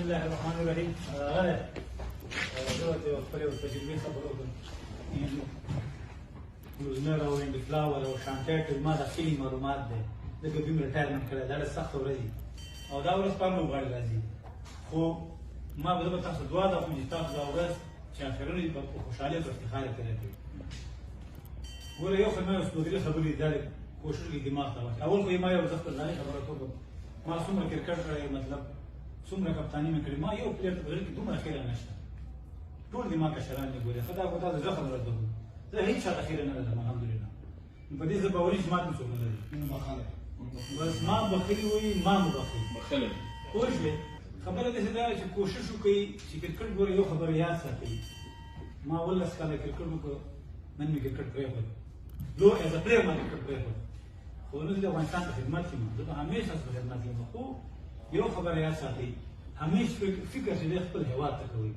الله الرحمن الرحیم. غلی زه ورته یوه خپلې تجربې خبره وکړم. روزمر او انډفلاور او شانټیټ ما د ښې معلومات دی. ځکه دوی مې ریټایرمنټ کړی دا ډېره سخته ورځ دي او دا ورځ په لوبغاړي راځي. خو ما به زه به تاسو دعا ده کوم چې تاسو دا ورځ چې اخرونه په خوشحالۍ او افتخار یې تېره کړئ. ګوره یو خو ما یو سپوږدري خبرې دا کوشش کوي دماغ ته واچي. اول خو یې ما یو زه خپل ځاني خبره کوم ما څومره کرکټ کړی مطلب څومره کپتاني مې کړې ما یو پلیر ته په زړه کې دومره خیره نشته. ټول دماغ کشران دي ګورې ښه دا خو تاسو زه خبره کوم زه هېڅ چاته خیره نه لرم الحمدلله. په دې زه باوري چې ماته څوک نه لري. بس ما بخیل وایي ما مو بخیل پوه شوې. خبره داسې ده چې کوشش وکړئ چې کرکټ ګوره یو خبره یاد ساتئ. ما 18 کاله کرکټ وکړ نن مې کرکټ پرېښود. لو ایز ا پلیر ما کرکټ پرېښود. خو نو زه د افغانستان په خدمت کې یم. زه به همیشه ستاسو په خدمت کې یم. خو یو خبره یاد ساتئ همیشه فکر چې دی خپل هېواد ته کوئ.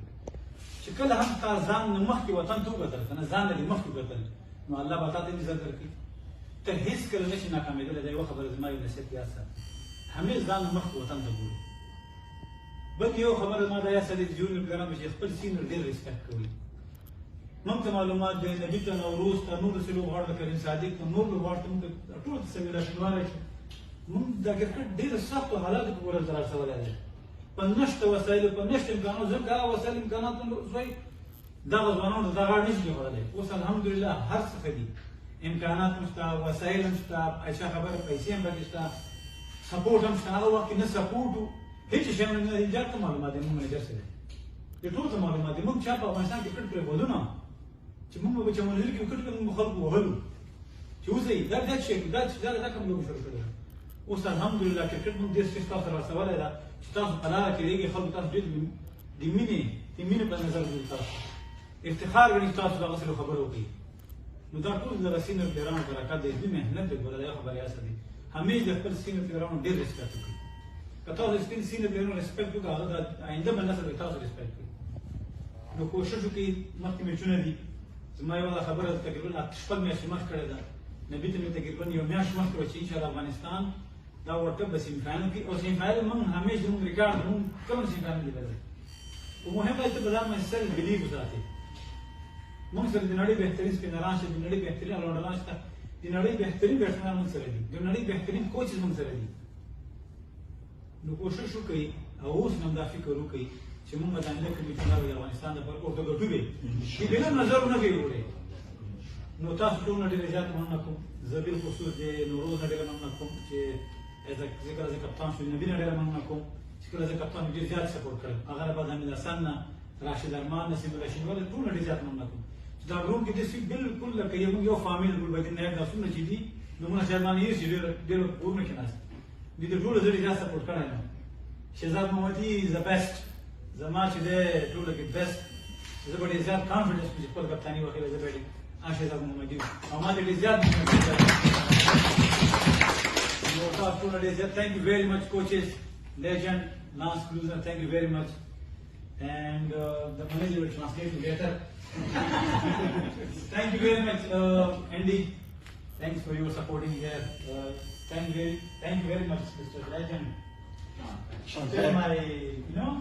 چې کله هم تا ځان نه مخکې وطن ته وکتل که نه ځان نه دې مخکې وکتل نو الله به تا ته عزت درکړي. ته هېڅکله نشي ناکامېدلی. دا یوه خبره زما یو نصیحت یاد ساته همیشه ځان نه مخکې وطن ته ګورئ. بلکې یو خبره ما دا یاد ساتئ چې جونیور پلیران چې خپل سینیور ډېر ریسپیکټ کوئ. موږ ته معلومات دی نبي ته نوروز ته نور داسې لوبغاړو ته کریم صادق ته نور لوبغاړو ته موږ ټول ته سمیرا شینواری موږ دا کرکټ ډېرو سختو حالاتو په ورځ راسولی دی. په نشته وسایلو په نشته امکاناتو ځکه هغه وسایل امکانات زوی دغه ځوانانو ته دا غاړه نشي کېښودلی. اوس الحمدلله هر څه ښه دي. امکانات هم شته وسایل هم شته عایشه خبره پیسې هم پکې شته سپورټ هم شته. هغه وخت کې نه سپورټ و هېڅ شی هم نه دي. ته معلومات دی موږ منیجر څه دی دې ټولو ته معلومات دی. موږ چا په افغانستان کې کرکټ پرېښودو نه چې موږ به چمنزل کې کرکټ کوو موږ خلکو وهلو چې اوسئ دا شی دا کوم لوبه شروع کړې ده. اوس الحمدلله کرکټ موږ ډېر څه تاسو راسولی ده چې تاسو په لاره کې رهېږئ خلکو تاسو ډېر د مینې په نظر ګوري. تاسو افتخار ګڼي تاسو دغسې خبرې وکړئ. نو دا ټول د سینیور پلیرانو برکت دی. دوی محنت دی. ګوره دا یو خبره یاد ساتئ همیشه د خپل سینیور پلیرانو ډېر ریسپیکټ وکړئ. که تاسو د خپل سینیور پلیرانو ریسپیکټ وکړئ هغه د آینده به نسل به تاسو ریسپیکټ کوي. نو کوشش وکړئ. مخکې میچونه دي زما یوه دا خبره تقریبا 6 میاشتې مخکې کړې ده. نبي ته مې تقریبا یو میاشت مخکې وه چې انشاءالله افغانستان دا ورلډ کپ به سیمي فاینل کې او سیمي فاینل موږ همیشه زموږ ریکارډ موږ کوم سیمي فاینل لیدلی. خو مهم دی ته په ځان باندې سیلف بلیف وساتئ. موږ سره د نړۍ بهترین سپینران شته د نړۍ بهترین الراونډران شته د نړۍ بهترین بیټسمنان موږ سره دي د نړۍ بهترین کوچز موږ سره دي. نو کوشش وکړئ او اوس هم دا فکر وکړئ چې موږ به د آینده کې میچونه د افغانستان لپاره ورته ګټو وي چې بېله نظر ونه کوي. وړی نو تاسو ټول نه ډېره زیات مننه کوم. زه بالخصوص د نوروز نه ډېره مننه کوم چې زه کله زه کپتان شوم. نبي نه ډېره مننه کوم چې کله زه کپتان ډېر زیات سپورټ کړم. هغه نه بعد حمید حسن نه راشد ارمان نه سمیرا شینواری ټول نه ډېر زیات مننه کوم چې دا ګروپ کې داسې بالکل لکه موږ یو فامیل ګلبدین نایب دا څومره چې دي نومونه شاید ما نه هېر شي ډېر کورونه کې ناست دي. د ټولو زه ډېر زیات سپورټ کړی یم. شهزاد محمدي از د بیسټ زما چې دی ټولو کې بیسټ. زه به ډېر زیات کانفیډنس کوم چې خپل کپتاني وکړې زه به شهزاد محمدي او ما ډېر زیات thank you very much coaches, legend, Lance Cruiser, thank you very much. And the manager will translate later. Thank you very much Andy, thanks for your supporting here. Thank you very much Mr. Legend. My, you know,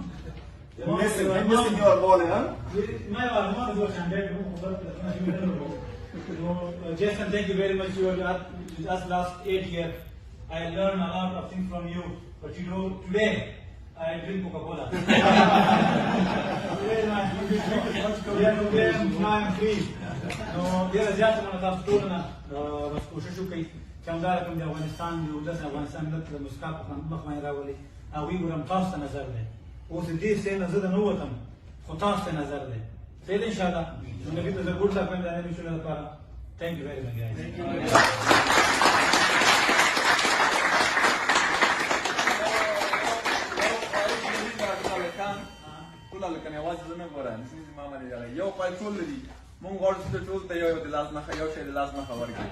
missing your ball, huh? My mom was Jason, thank you very much. You were with us last 8 years. I learned a lot of things from you, but you know, today I drink Coca-Cola. Today I am free. No, there is just one of those بس کوشش وکړئ چې همدارنګه کوم د افغانستان د ولس افغانستان ملت د مسکا په مخ باندې راولي. هغوی ګورم تاسو ته نظر دی. اوس د دې څه نه زه نه ووتم خو تاسو ته نظر دی. صحیح ده انشاءالله. نو نبي ته زه ګوډ لاک وایم د نبي شولو لپاره. Thank you very much guys. ټول لکه یوازې زه نه ګورم زما باندې یو پای ټول دي. مونږ غواړو چې ټول ته یو د لاس نښه یو شی د لاس نښه ورکړي.